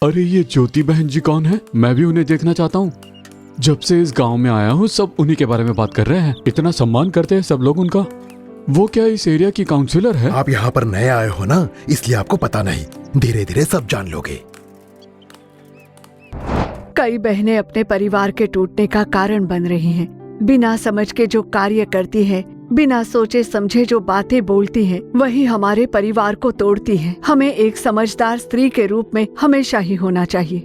अरे ये ज्योति बहन जी कौन है? मैं भी उन्हें देखना चाहता हूँ। जब से इस गांव में आया हूँ सब उन्हीं के बारे में बात कर रहे हैं। इतना सम्मान करते हैं सब लोग उनका। वो क्या इस एरिया की काउंसिलर है? आप यहाँ पर नए आए हो ना, इसलिए आपको पता नहीं। धीरे धीरे सब जान लोगे। कई बहनें अपने परिवार के टूटने का कारण बन रही हैं। बिना समझ के जो कार्य करती है, बिना सोचे समझे जो बातें बोलती हैं, वही हमारे परिवार को तोड़ती हैं। हमें एक समझदार स्त्री के रूप में हमेशा ही होना चाहिए।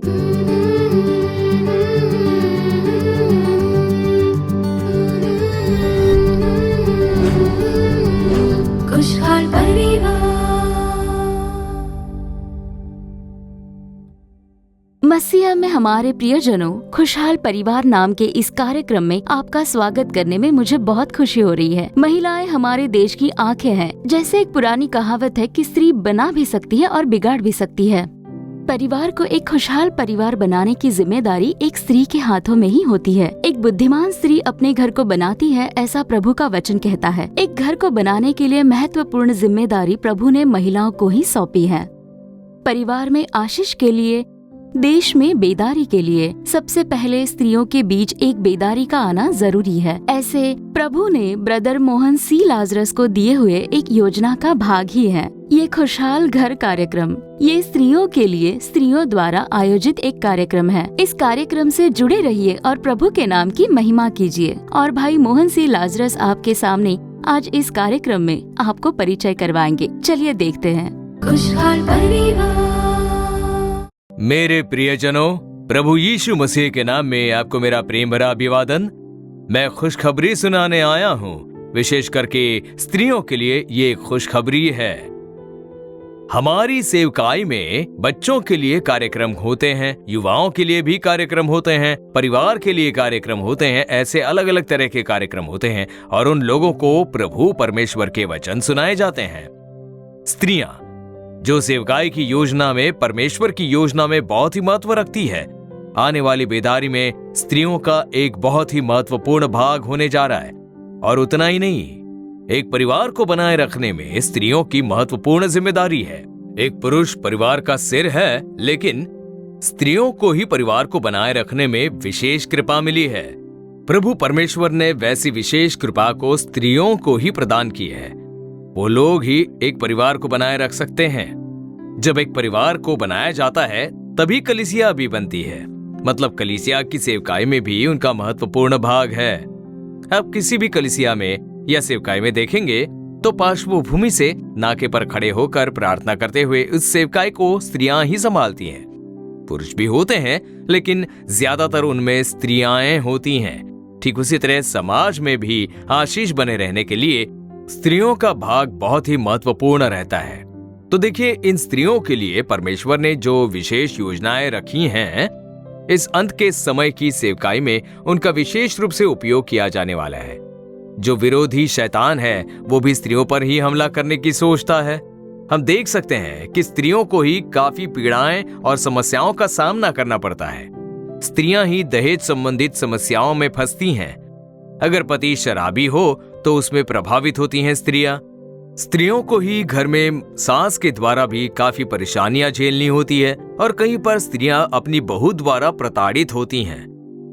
खुशहाल परिवार। मसीहा में हमारे प्रियजनों, खुशहाल परिवार नाम के इस कार्यक्रम में आपका स्वागत करने में मुझे बहुत खुशी हो रही है। महिलाएं हमारे देश की आंखें हैं। जैसे एक पुरानी कहावत है कि स्त्री बना भी सकती है और बिगाड़ भी सकती है। परिवार को एक खुशहाल परिवार बनाने की जिम्मेदारी एक स्त्री के हाथों में ही होती है। एक बुद्धिमान स्त्री अपने घर को बनाती है, ऐसा प्रभु का वचन कहता है। एक घर को बनाने के लिए महत्वपूर्ण जिम्मेदारी प्रभु ने महिलाओं को ही सौंपी है। परिवार में आशीष के लिए, देश में बेदारी के लिए सबसे पहले स्त्रियों के बीच एक बेदारी का आना जरूरी है। ऐसे प्रभु ने ब्रदर मोहन सी लाजरस को दिए हुए एक योजना का भाग ही है ये खुशहाल घर कार्यक्रम। ये स्त्रियों के लिए स्त्रियों द्वारा आयोजित एक कार्यक्रम है। इस कार्यक्रम से जुड़े रहिए और प्रभु के नाम की महिमा कीजिए। और भाई मोहन सी लाजरस आपके सामने आज इस कार्यक्रम में आपको परिचय करवाएंगे। चलिए देखते हैं। खुशहाल परिवार। मेरे प्रियजनों, प्रभु यीशु मसीह के नाम में आपको मेरा प्रेम भरा अभिवादन। मैं खुशखबरी सुनाने आया हूँ। विशेष करके स्त्रियों के लिए ये खुशखबरी है। हमारी सेवकाई में बच्चों के लिए कार्यक्रम होते हैं, युवाओं के लिए भी कार्यक्रम होते हैं, परिवार के लिए कार्यक्रम होते हैं। ऐसे अलग अलग तरह के कार्यक्रम होते हैं और उन लोगों को प्रभु परमेश्वर के वचन सुनाए जाते हैं। स्त्रियां जो सेवकाई की योजना में, परमेश्वर की योजना में बहुत ही महत्व रखती है। आने वाली बेदारी में स्त्रियों का एक बहुत ही महत्वपूर्ण भाग होने जा रहा है। और उतना ही नहीं, एक परिवार को बनाए रखने में स्त्रियों की महत्वपूर्ण जिम्मेदारी है। एक पुरुष परिवार का सिर है, लेकिन स्त्रियों को ही परिवार को बनाए रखने में विशेष कृपा मिली है। प्रभु परमेश्वर ने वैसी विशेष कृपा को स्त्रियों को ही प्रदान की है। वो लोग ही एक परिवार को बनाए रख सकते हैं। जब एक परिवार को बनाया जाता है तभी कलीसिया भी बनती है। मतलब कलीसिया की सेवकाई में भी उनका महत्वपूर्ण भाग है। अब किसी भी कलीसिया में या सेवकाई में देखेंगे तो पार्श्वभूमि से नाके पर खड़े होकर प्रार्थना करते हुए उस सेवकाई को स्त्रियां ही संभालती हैं। पुरुष भी होते हैं, लेकिन ज्यादातर उनमें स्त्रियां होती हैं। ठीक उसी तरह समाज में भी आशीष बने रहने के लिए स्त्रियों का भाग बहुत ही महत्वपूर्ण रहता है। तो देखिए, इन स्त्रियों के लिए परमेश्वर ने जो विशेष योजनाएं रखी हैं, इस अंत के समय की सेवकाई में उनका विशेष रूप से उपयोग किया जाने वाला है। जो विरोधी शैतान है वो भी स्त्रियों पर ही हमला करने की सोचता है। हम देख सकते हैं कि स्त्रियों को ही काफी पीड़ाएं और समस्याओं का सामना करना पड़ता है। स्त्रियां ही दहेज संबंधित समस्याओं में फंसती हैं। अगर पति शराबी हो तो उसमें प्रभावित होती हैं स्त्रियां। स्त्रियों को ही घर में सास के द्वारा भी काफी परेशानियां झेलनी होती है और कहीं पर स्त्रियां अपनी बहू द्वारा प्रताड़ित होती हैं।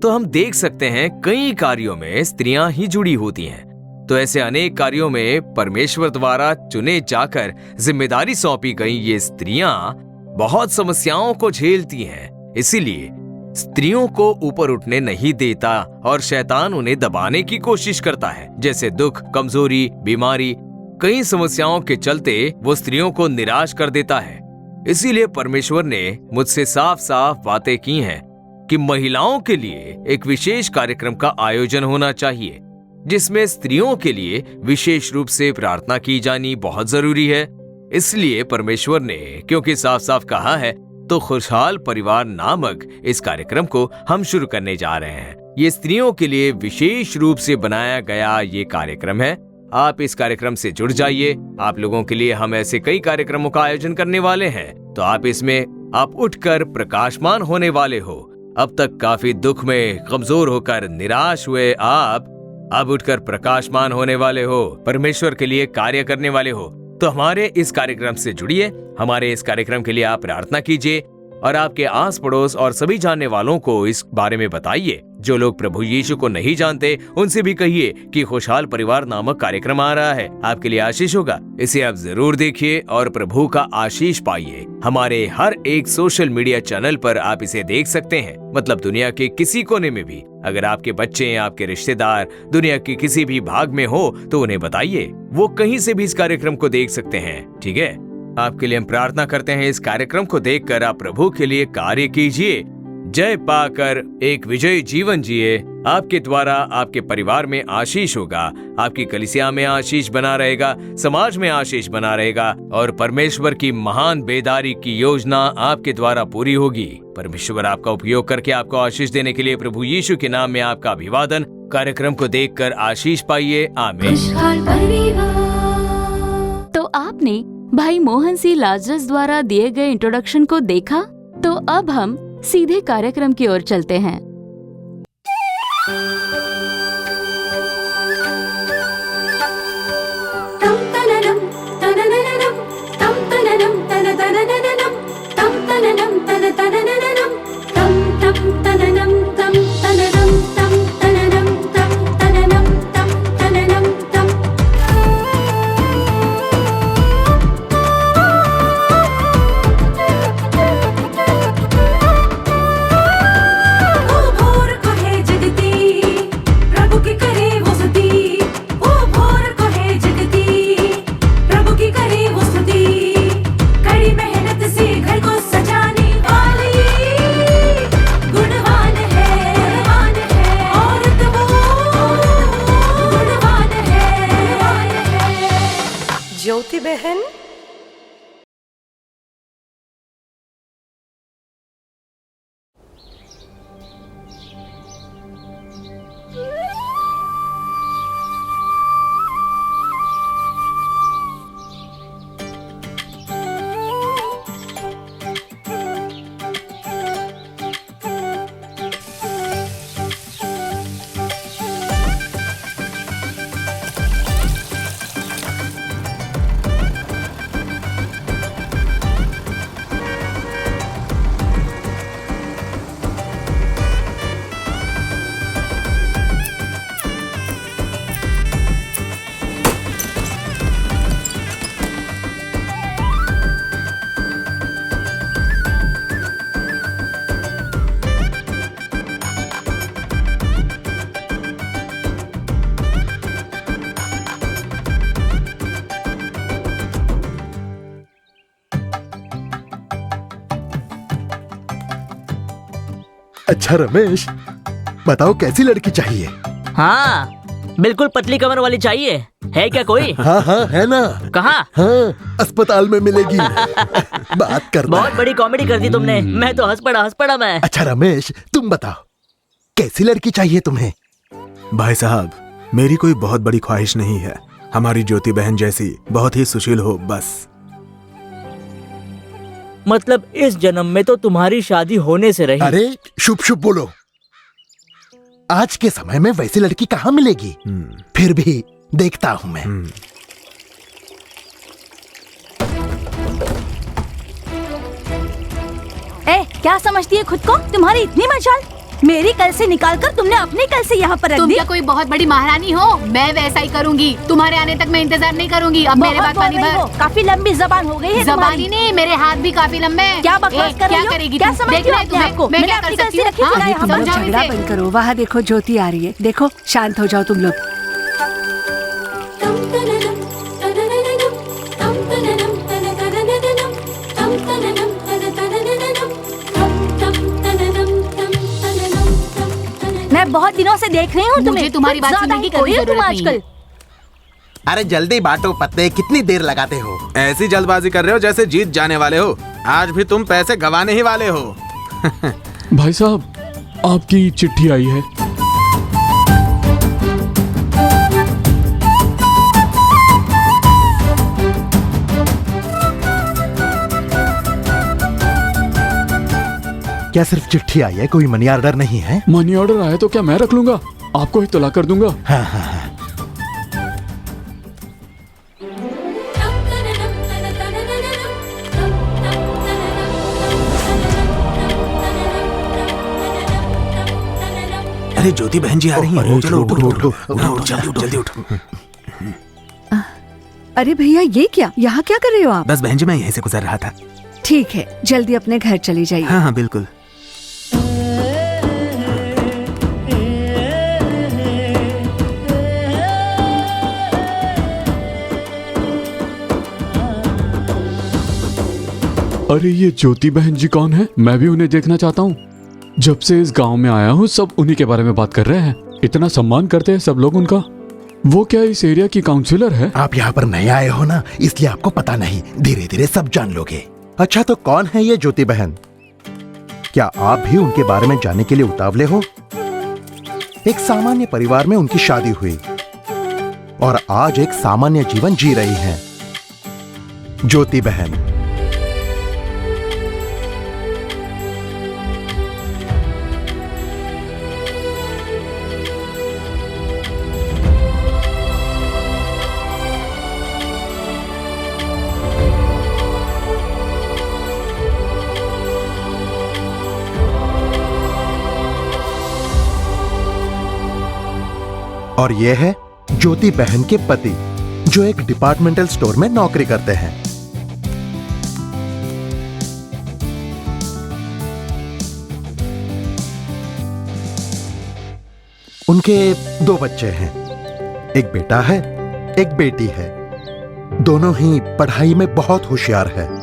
तो हम देख सकते हैं कई कार्यों में स्त्रियां ही जुड़ी होती हैं। तो ऐसे अनेक कार्यों में परमेश्वर द्वारा चुने जाकर जिम्मेदारी सौंपी गई ये स्त्रियां बहुत समस्याओं को झेलती हैं। इसीलिए स्त्रियों को ऊपर उठने नहीं देता और शैतान उन्हें दबाने की कोशिश करता है। जैसे दुख, कमजोरी, बीमारी, कई समस्याओं के चलते वो स्त्रियों को निराश कर देता है। इसीलिए परमेश्वर ने मुझसे साफ साफ बातें की हैं कि महिलाओं के लिए एक विशेष कार्यक्रम का आयोजन होना चाहिए, जिसमें स्त्रियों के लिए विशेष रूप से प्रार्थना की जानी बहुत जरूरी है। इसलिए परमेश्वर ने क्योंकि साफ साफ कहा है, तो खुशहाल परिवार नामक इस कार्यक्रम को हम शुरू करने जा रहे हैं। ये स्त्रियों के लिए विशेष रूप से बनाया गया ये कार्यक्रम है। आप इस कार्यक्रम से जुड़ जाइए। आप लोगों के लिए हम ऐसे कई कार्यक्रमों का आयोजन करने वाले हैं। तो आप इसमें उठकर प्रकाशमान होने वाले हो। अब तक काफी दुख में कमजोर होकर निराश हुए आप अब उठकर प्रकाशमान होने वाले हो, परमेश्वर के लिए कार्य करने वाले हो। तो हमारे इस कार्यक्रम से जुड़िए। हमारे इस कार्यक्रम के लिए आप प्रार्थना कीजिए और आपके आस पड़ोस और सभी जानने वालों को इस बारे में बताइए। जो लोग प्रभु यीशु को नहीं जानते उनसे भी कहिए कि खुशहाल परिवार नामक कार्यक्रम आ रहा है, आपके लिए आशीष होगा। इसे आप जरूर देखिए और प्रभु का आशीष पाइए। हमारे हर एक सोशल मीडिया चैनल पर आप इसे देख सकते हैं, मतलब दुनिया के किसी कोने में भी। अगर आपके बच्चे, आपके रिश्तेदार दुनिया के किसी भी भाग में हो तो उन्हें बताइए, वो कहीं से भी इस कार्यक्रम को देख सकते हैं। ठीक है, आपके लिए हम प्रार्थना करते हैं, इस कार्यक्रम को देखकर आप प्रभु के लिए कार्य कीजिए, जय पाकर एक विजयी जीवन जिए। आपके द्वारा आपके परिवार में आशीष होगा, आपकी कलीसिया में आशीष बना रहेगा, समाज में आशीष बना रहेगा और परमेश्वर की महान बेदारी की योजना आपके द्वारा पूरी होगी। परमेश्वर आपका उपयोग करके आपको आशीष देने के लिए प्रभु यीशु के नाम में आपका अभिवादन। कार्यक्रम को देखकर आशीष पाइए। आमीन। तो आपने भाई मोहन सी लाजरस द्वारा दिए गए इंट्रोडक्शन को देखा, तो अब हम सीधे कार्यक्रम की ओर चलते हैं। ज्योति बहन, अच्छा रमेश, बताओ कैसी लड़की चाहिए? हाँ, बिल्कुल पतली कमर वाली चाहिए। है क्या कोई? हाँ हाँ है ना। कहाँ? हाँ, अस्पताल में मिलेगी। बात करना बहुत है। बड़ी कॉमेडी कर दी तुमने। मैं तो हंस पड़ा मैं। अच्छा रमेश, तुम बताओ कैसी लड़की चाहिए तुम्हें? भाई साहब, मेरी कोई बहुत बड़ी ख्वाहिश नहीं है। हमारी ज्योति बहन जैसी बहुत ही सुशील हो बस। मतलब इस जन्म में तो तुम्हारी शादी होने से रही। अरे शुभ शुभ बोलो। आज के समय में वैसी लड़की कहाँ मिलेगी? फिर भी देखता हूँ मैं। ए, क्या समझती है खुद को? तुम्हारी इतनी मजाल? मेरी कल से निकालकर तुमने अपनी कल से यहाँ पर रख तुम दी। क्या कोई बहुत बड़ी महारानी हो? मैं वैसा ही करूंगी। तुम्हारे आने तक मैं इंतजार नहीं करूंगी। अब मेरे बात पानी भर। काफी लंबी जबान हो गई है जबान ही नहीं, मेरे हाथ भी काफी लंबे हैं। क्या बकवास कर रही हो? क्या करेगी? क्या तुम? समझती देखना हो है अपने तुम्हें? आप को? मैं मैंने क्या अपनी कर कल से सकती रखी हूँ? थी ना हाँ, यहाँ पर। तुम लोग समझाओ झगड़ा इसे। बंद करो। वहाँ देखो ज्योति आ रही है। देखो, शांत हो जाओ तुम लोग। मैं बहुत दिनों से देख रही हूँ तुम्हें। मुझे तुम्हारी बात ज्यादा सुनने ही की कोई कभी हो तुम जरूरत नहीं है। आजकल। अरे जल्दी बांटो पत्ते, कितनी देर लगाते हो? ऐसी जल्दबाजी कर रहे हो जैसे जीत जाने वाले हो। आज भी तुम पैसे गंवाने ही वाले हो। भाई साहब, आपकी चिट्ठी आई है। क्या सिर्फ चिट्ठी आई है? कोई मनी ऑर्डर नहीं है? मनी ऑर्डर आया तो क्या मैं रख लूंगा? आपको ही तुला कर दूंगा। हाँ हाँ हाँ। अरे ज्योति बहन जी आ रही अरे, हैं। चलो उठो, उठो उठो, उठो उठो, उठो, जल्दी उठो जल्दी उठो। अरे भैया, ये क्या, यहाँ क्या कर रहे हो आप? बस बहन जी मैं यहीं से गुजर रहा था। ठीक है, जल्दी अपने घर चली जाइए। हाँ हाँ बिल्कुल। अरे ये ज्योति बहन जी कौन है? मैं भी उन्हें देखना चाहता हूँ। जब से इस गांव में आया हूँ सब उन्हीं के बारे में बात कर रहे हैं। इतना सम्मान करते हैं सब लोग उनका। वो क्या इस एरिया की काउंसिलर है? आप यहाँ पर नए आए हो ना, इसलिए आपको पता नहीं। धीरे धीरे सब जान लोगे। अच्छा, तो कौन है ये ज्योति बहन? क्या आप भी उनके बारे में जानने के लिए उतावले हो? एक सामान्य परिवार में उनकी शादी हुई और आज एक सामान्य जीवन जी रही हैं। ज्योति बहन और ये है ज्योति बहन के पति, जो एक डिपार्टमेंटल स्टोर में नौकरी करते हैं। उनके 2 बच्चे हैं, एक बेटा है, एक बेटी है। दोनों ही पढ़ाई में बहुत होशियार है।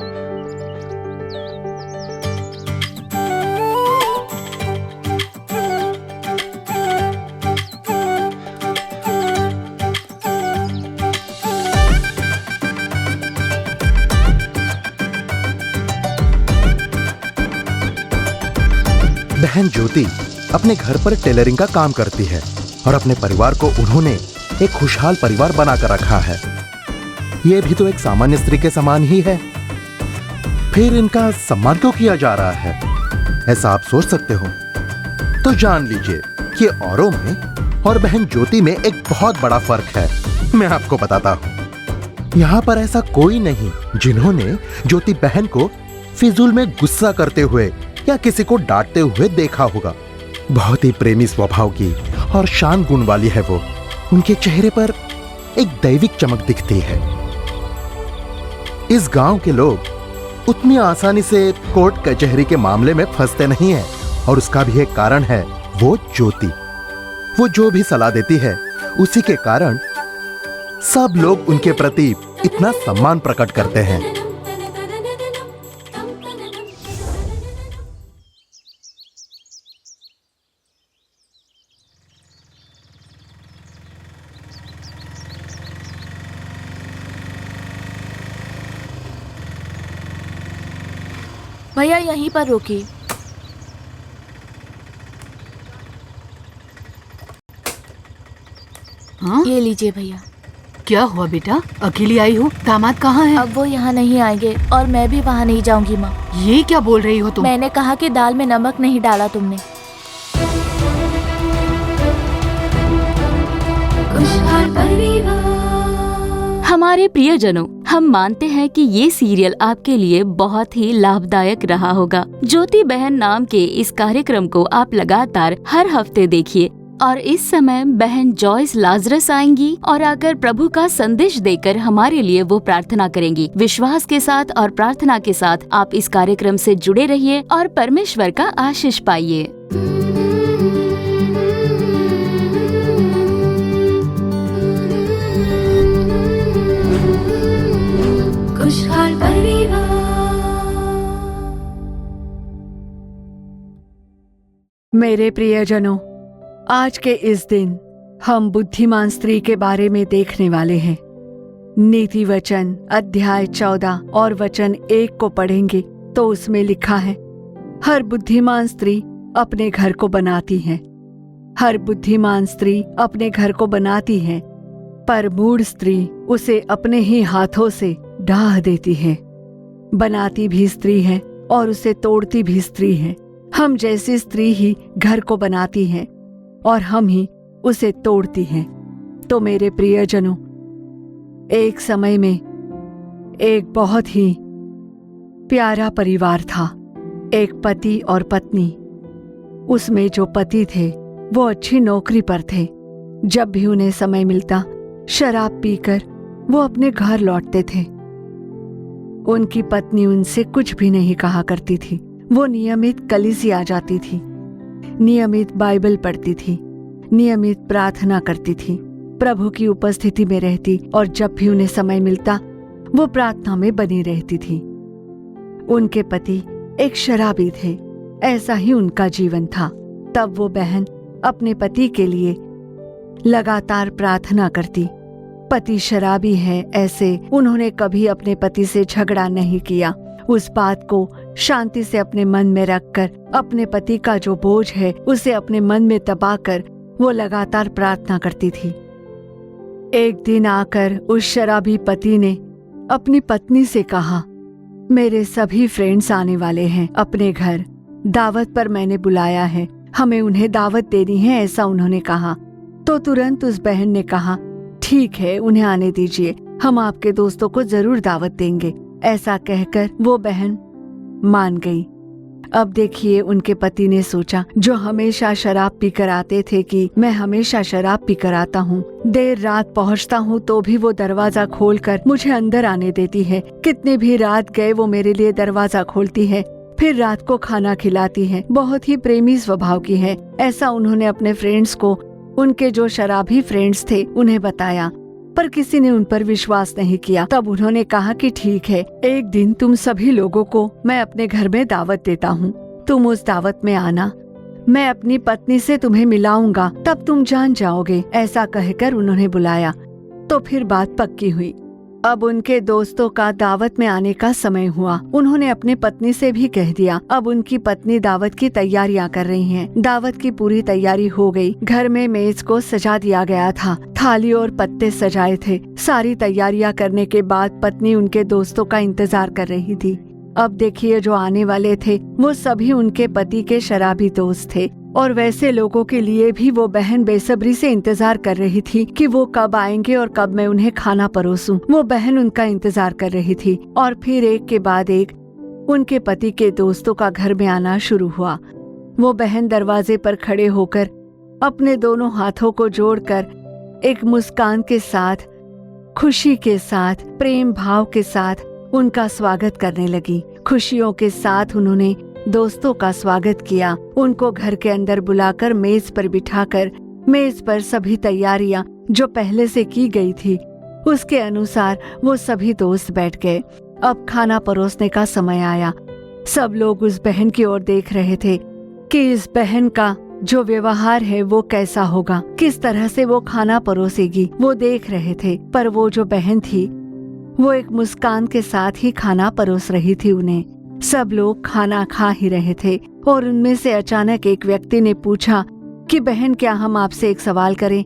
बहन ज्योति अपने घर पर टेलरिंग का काम करती है और अपने परिवार को उन्होंने एक खुशहाल परिवार बनाकर रखा है। यह भी तो एक सामान्य स्त्री के समान ही है, फिर इनका सम्मान क्यों किया जा रहा है, ऐसा आप सोच सकते हो। तो जान लीजिए कि औरों में और बहन ज्योति में एक बहुत बड़ा फर्क है। मैं आपको बताता हूं। यहां पर ऐसा कोई नहीं जिन्होंने ज्योति बहन को फिजूल में गुस्सा करते हुए या किसी को डांटते हुए देखा होगा। बहुत ही प्रेमी स्वभाव की और शान गुण वाली है वो। उनके चेहरे पर एक दैविक चमक दिखती है। इस गांव के लोग उतनी आसानी से कोर्ट कचहरी के मामले में फंसते नहीं हैं, और उसका भी एक कारण है, वो ज्योति। वो जो भी सलाह देती है उसी के कारण सब लोग उनके प्रति इतना सम्मान प्रकट करते हैं। भैया यहीं पर रोकिए। हाँ? ये लीजिए भैया। क्या हुआ बेटा, अकेली आई हो? दामाद कहाँ है? अब वो यहाँ नहीं आएंगे और मैं भी वहाँ नहीं जाऊंगी माँ। ये क्या बोल रही हो तुम? मैंने कहा कि दाल में नमक नहीं डाला तुमने। हमारे प्रियजनों, हम मानते हैं कि ये सीरियल आपके लिए बहुत ही लाभदायक रहा होगा। ज्योति बहन नाम के इस कार्यक्रम को आप लगातार हर हफ्ते देखिए और इस समय बहन जॉयस लाजरस आएंगी और आकर प्रभु का संदेश देकर हमारे लिए वो प्रार्थना करेंगी। विश्वास के साथ और प्रार्थना के साथ आप इस कार्यक्रम से जुड़े रहिए और परमेश्वर का आशीष पाइए। खुशहाल परिवार। मेरे प्रियजनों, आज के इस दिन हम बुद्धिमान स्त्री के बारे में देखने वाले हैं। नीति वचन अध्याय 14 और वचन 1 को पढ़ेंगे तो उसमें लिखा है, हर बुद्धिमान स्त्री अपने घर को बनाती है। हर बुद्धिमान स्त्री अपने घर को बनाती है, पर मूढ़ स्त्री उसे अपने ही हाथों से ढाह देती है। बनाती भी स्त्री है और उसे तोड़ती भी स्त्री है। हम जैसी स्त्री ही घर को बनाती है और हम ही उसे तोड़ती हैं। तो मेरे प्रियजनों, एक समय में एक बहुत ही प्यारा परिवार था। एक पति और पत्नी। उसमें जो पति थे वो अच्छी नौकरी पर थे। जब भी उन्हें समय मिलता शराब पीकर वो अपने घर लौटते थे। उनकी पत्नी उनसे कुछ भी नहीं कहा करती थी। वो नियमित कलीसिया जाती थी, नियमित बाइबल पढ़ती थी, नियमित प्रार्थना करती थी, प्रभु की उपस्थिति में रहती और जब भी उन्हें समय मिलता वो प्रार्थना में बनी रहती थी। उनके पति एक शराबी थे, ऐसा ही उनका जीवन था। तब वो बहन अपने पति के लिए लगातार प्रार्थना करती। पति शराबी है, ऐसे उन्होंने कभी अपने पति से झगड़ा नहीं किया। उस बात को शांति से अपने मन में रखकर, अपने पति का जो बोझ है उसे अपने मन में दबाकर वो लगातार प्रार्थना करती थी। एक दिन आकर उस शराबी पति ने अपनी पत्नी से कहा, मेरे सभी फ्रेंड्स आने वाले हैं अपने घर, दावत पर मैंने बुलाया है, हमें उन्हें दावत देनी है, ऐसा उन्होंने कहा। तो तुरंत उस बहन ने कहा, ठीक है, उन्हें आने दीजिए, हम आपके दोस्तों को जरूर दावत देंगे। ऐसा कहकर वो बहन मान गई। अब देखिए, उनके पति ने सोचा, जो हमेशा शराब पीकर आते थे कि मैं हमेशा शराब पीकर आता हूँ, देर रात पहुँचता हूँ तो भी वो दरवाजा खोलकर मुझे अंदर आने देती है, कितनी भी रात गए वो मेरे लिए दरवाजा खोलती है, फिर रात को खाना खिलाती है, बहुत ही प्रेमी स्वभाव की है। ऐसा उन्होंने अपने फ्रेंड्स को, उनके जो शराबी फ्रेंड्स थे, उन्हें बताया, पर किसी ने उन पर विश्वास नहीं किया। तब उन्होंने कहा कि ठीक है, एक दिन तुम सभी लोगों को मैं अपने घर में दावत देता हूँ, तुम उस दावत में आना, मैं अपनी पत्नी से तुम्हें मिलाऊंगा, तब तुम जान जाओगे। ऐसा कहकर उन्होंने बुलाया तो फिर बात पक्की हुई। अब उनके दोस्तों का दावत में आने का समय हुआ। उन्होंने अपनी पत्नी से भी कह दिया। अब उनकी पत्नी दावत की तैयारियां कर रही हैं। दावत की पूरी तैयारी हो गई। घर में मेज को सजा दिया गया था, थाली और पत्ते सजाए थे। सारी तैयारियां करने के बाद पत्नी उनके दोस्तों का इंतजार कर रही थी। अब देखिए, जो आने वाले थे वो सभी उनके पति के शराबी दोस्त थे, और वैसे लोगों के लिए भी वो बहन बेसब्री से इंतजार कर रही थी कि वो कब आएंगे और कब मैं उन्हें खाना परोसूं। वो बहन उनका इंतजार कर रही थी और फिर एक के बाद एक उनके पति के दोस्तों का घर में आना शुरू हुआ। वो बहन दरवाजे पर खड़े होकर अपने दोनों हाथों को जोड़कर एक मुस्कान के साथ, खुशी के साथ, प्रेम भाव के साथ उनका स्वागत करने लगी। खुशियों के साथ उन्होंने दोस्तों का स्वागत किया। उनको घर के अंदर बुलाकर मेज पर बिठाकर, मेज पर सभी तैयारियां जो पहले से की गई थी उसके अनुसार वो सभी दोस्त बैठ गए। अब खाना परोसने का समय आया। सब लोग उस बहन की ओर देख रहे थे कि इस बहन का जो व्यवहार है वो कैसा होगा, किस तरह से वो खाना परोसेगी, वो देख रहे थे। पर वो जो बहन थी वो एक मुस्कान के साथ ही खाना परोस रही थी उन्हें। सब लोग खाना खा ही रहे थे और उनमें से अचानक एक व्यक्ति ने पूछा कि बहन, क्या हम आपसे एक सवाल करें?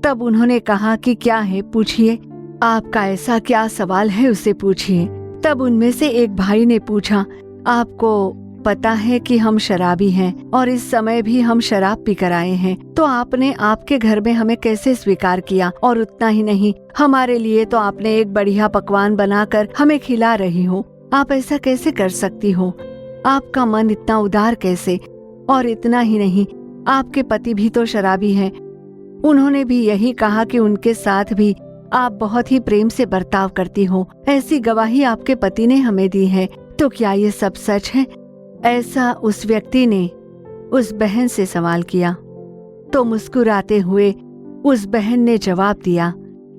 तब उन्होंने कहा कि क्या है, पूछिए, आपका ऐसा क्या सवाल है उसे पूछिए। तब उनमें से एक भाई ने पूछा, आपको पता है कि हम शराबी हैं और इस समय भी हम शराब पी कर आए हैं, तो आपने आपके घर में हमें कैसे स्वीकार किया? और उतना ही नहीं, हमारे लिए तो आपने एक बढ़िया पकवान बनाकर हमें खिला रही हो। आप ऐसा कैसे कर सकती हो? आपका मन इतना उदार कैसे? और इतना ही नहीं, आपके पति भी तो शराबी हैं। उन्होंने भी यही कहा कि उनके साथ भी आप बहुत ही प्रेम से बर्ताव करती हो। ऐसी गवाही आपके पति ने हमें दी है, तो क्या ये सब सच है? ऐसा उस व्यक्ति ने उस बहन से सवाल किया। तो मुस्कुराते हुए उस बहन ने जवाब दिया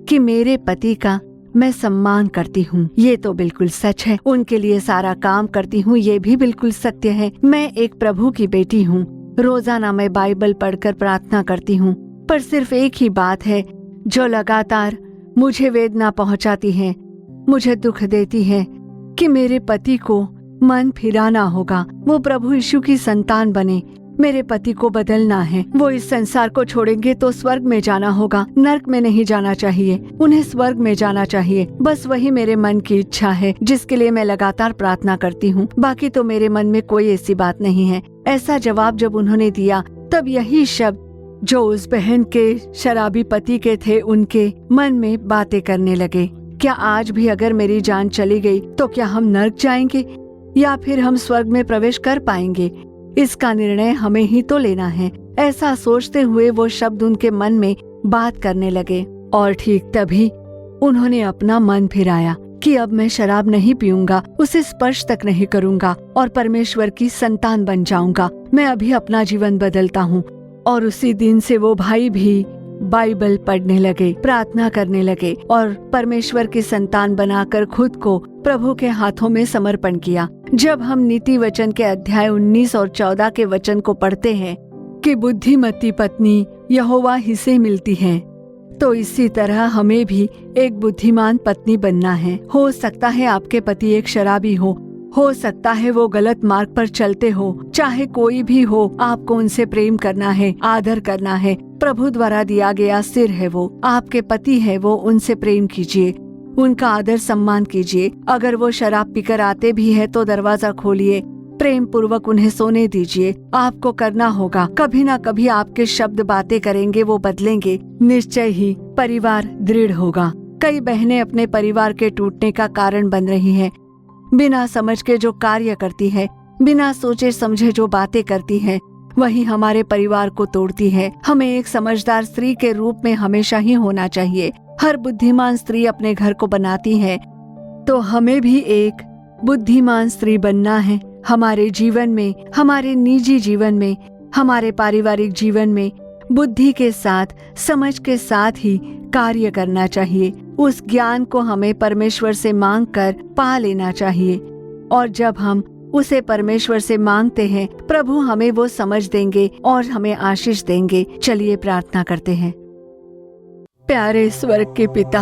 कि मेरे पति का मैं सम्मान करती हूँ, ये तो बिल्कुल सच है। उनके लिए सारा काम करती हूँ, ये भी बिल्कुल सत्य है। मैं एक प्रभु की बेटी हूँ। रोजाना मैं बाइबल पढ़कर प्रार्थना करती हूँ, पर सिर्फ एक ही बात है जो लगातार मुझे वेदना पहुँचाती है, मुझे दुख देती है कि मेरे पति को मन फिराना होगा, वो प्रभु यीशु की संतान बने। मेरे पति को बदलना है। वो इस संसार को छोड़ेंगे तो स्वर्ग में जाना होगा, नर्क में नहीं जाना चाहिए, उन्हें स्वर्ग में जाना चाहिए। बस वही मेरे मन की इच्छा है जिसके लिए मैं लगातार प्रार्थना करती हूँ। बाकी तो मेरे मन में कोई ऐसी बात नहीं है। ऐसा जवाब जब उन्होंने दिया, तब यही शब्द जो उस बहन के शराबी पति के थे उनके मन में बातें करने लगे। क्या आज भी अगर मेरी जान चली गई तो क्या हम नर्क जाएंगे या फिर हम स्वर्ग में प्रवेश कर पाएंगे? इसका निर्णय हमें ही तो लेना है। ऐसा सोचते हुए वो शब्द उनके मन में बात करने लगे और ठीक तभी उन्होंने अपना मन फिराया कि अब मैं शराब नहीं पीऊंगा, उसे स्पर्श तक नहीं करूंगा और परमेश्वर की संतान बन जाऊंगा। मैं अभी अपना जीवन बदलता हूँ। और उसी दिन से वो भाई भी बाइबल पढ़ने लगे, प्रार्थना करने लगे और परमेश्वर की संतान बनाकर खुद को प्रभु के हाथों में समर्पण किया। जब हम नीति वचन के अध्याय 19 और 14 के वचन को पढ़ते हैं कि बुद्धिमती पत्नी यहोवा ही से मिलती है, तो इसी तरह हमें भी एक बुद्धिमान पत्नी बनना है। हो सकता है आपके पति एक शराबी हो सकता है वो गलत मार्ग पर चलते हो, चाहे कोई भी हो, आपको उनसे प्रेम करना है, आदर करना है। प्रभु द्वारा दिया गया सिर है वो, आपके पति है वो, उनसे प्रेम कीजिए, उनका आदर सम्मान कीजिए। अगर वो शराब पीकर आते भी है तो दरवाजा खोलिए, प्रेम पूर्वक उन्हें सोने दीजिए। आपको करना होगा, कभी ना कभी आपके शब्द बातें करेंगे, वो बदलेंगे, निश्चय ही परिवार दृढ़ होगा। कई बहनें अपने परिवार के टूटने का कारण बन रही हैं। बिना समझ के जो कार्य करती है, बिना सोचे समझे जो बातें करती है, वही हमारे परिवार को तोड़ती है। हमें एक समझदार स्त्री के रूप में हमेशा ही होना चाहिए। हर बुद्धिमान स्त्री अपने घर को बनाती है, तो हमें भी एक बुद्धिमान स्त्री बनना है। हमारे जीवन में, हमारे निजी जीवन में, हमारे पारिवारिक जीवन में बुद्धि के साथ, समझ के साथ ही कार्य करना चाहिए। उस ज्ञान को हमें परमेश्वर से मांगकर पा लेना चाहिए और जब हम उसे परमेश्वर से मांगते हैं, प्रभु हमें वो समझ देंगे और हमें आशीष देंगे। चलिए प्रार्थना करते हैं। प्यारे स्वर्ग के पिता,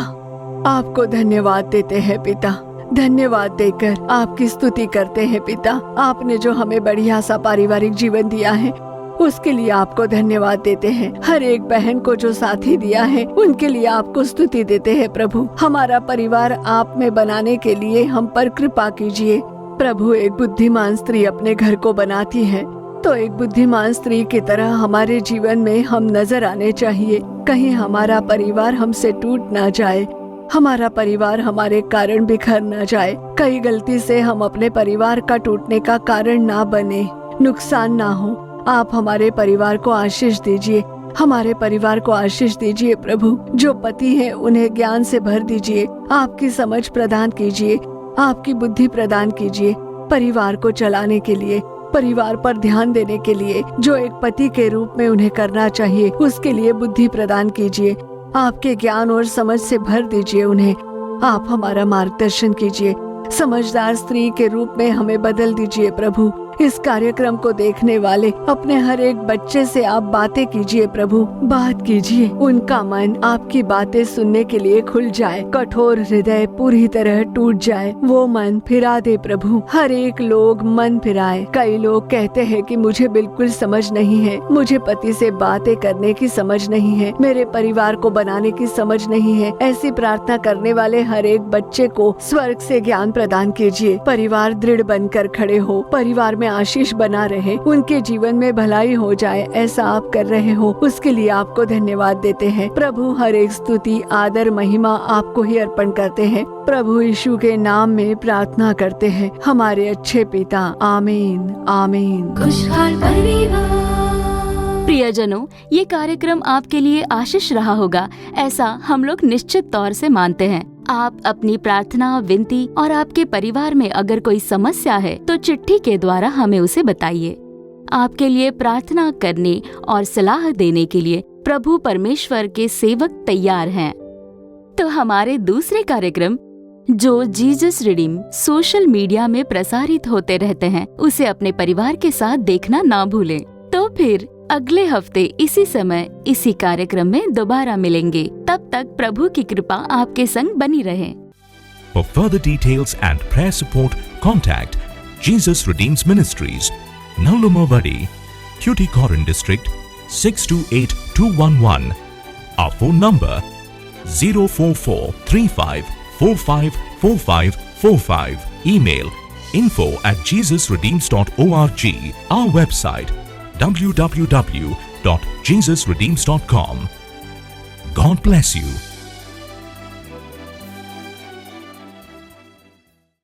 आपको धन्यवाद देते हैं पिता। धन्यवाद देकर आपकी स्तुति करते हैं पिता। आपने जो हमें बढ़िया सा पारिवारिक जीवन दिया है, उसके लिए आपको धन्यवाद देते हैं। हर एक बहन को जो साथी दिया है, उनके लिए आपको स्तुति देते हैं प्रभु। हमारा परिवार आप में बनाने के लिए हम पर कृपा कीजिए प्रभु। एक बुद्धिमान स्त्री अपने घर को बनाती है, तो एक बुद्धिमान स्त्री की तरह हमारे जीवन में हम नजर आने चाहिए। कहीं हमारा परिवार हमसे टूट ना जाए, हमारा परिवार हमारे कारण बिखर न जाए। कई गलती से हम अपने परिवार का टूटने का कारण ना बने, नुकसान ना हो। आप हमारे परिवार को आशीष दीजिए, हमारे परिवार को आशीष दीजिए प्रभु। जो पति है उन्हें ज्ञान से भर दीजिए, आपकी समझ प्रदान कीजिए, आपकी बुद्धि प्रदान कीजिए परिवार को चलाने के लिए, परिवार पर ध्यान देने के लिए जो एक पति के रूप में उन्हें करना चाहिए, उसके लिए बुद्धि प्रदान कीजिए। आपके ज्ञान और समझ से भर दीजिए उन्हें। आप हमारा मार्गदर्शन कीजिए, समझदार स्त्री के रूप में हमें बदल दीजिए प्रभु। इस कार्यक्रम को देखने वाले अपने हर एक बच्चे से आप बातें कीजिए प्रभु, बात कीजिए। उनका मन आपकी बातें सुनने के लिए खुल जाए, कठोर हृदय पूरी तरह टूट जाए, वो मन फिरा दे प्रभु। हर एक लोग मन फिराए। कई लोग कहते हैं कि मुझे बिल्कुल समझ नहीं है, मुझे पति से बातें करने की समझ नहीं है, मेरे परिवार को बनाने की समझ नहीं है। ऐसी प्रार्थना करने वाले हर एक बच्चे को स्वर्ग से ज्ञान प्रदान कीजिए। परिवार दृढ़ बनकर खड़े हो, परिवार में आशीष बना रहे, उनके जीवन में भलाई हो जाए, ऐसा आप कर रहे हो, उसके लिए आपको धन्यवाद देते हैं प्रभु। हर एक स्तुति, आदर, महिमा आपको ही अर्पण करते हैं प्रभु। यीशु के नाम में प्रार्थना करते हैं हमारे अच्छे पिता, आमीन आमीन। खुशहाल परिवार। प्रियजनों, ये कार्यक्रम आपके लिए आशीष रहा होगा, ऐसा हम लोग निश्चित तौर से मानते हैं। आप अपनी प्रार्थना, विनती और आपके परिवार में अगर कोई समस्या है तो चिट्ठी के द्वारा हमें उसे बताइए। आपके लिए प्रार्थना करने और सलाह देने के लिए प्रभु परमेश्वर के सेवक तैयार हैं। तो हमारे दूसरे कार्यक्रम जो जीसस रिडीम सोशल मीडिया में प्रसारित होते रहते हैं, उसे अपने परिवार के साथ देखना ना भूलें। तो फिर अगले हफ्ते इसी समय इसी कार्यक्रम में दोबारा मिलेंगे। तब तक प्रभु की कृपा आपके संग बनी रहे। For further details and prayer support, contact Jesus Redeems Ministries, Nallumavadi, Tuticorin District, 628211. Our phone number 04435454545. Email info@jesusredeems.org. Our website www.jesusredeems.com. God bless you.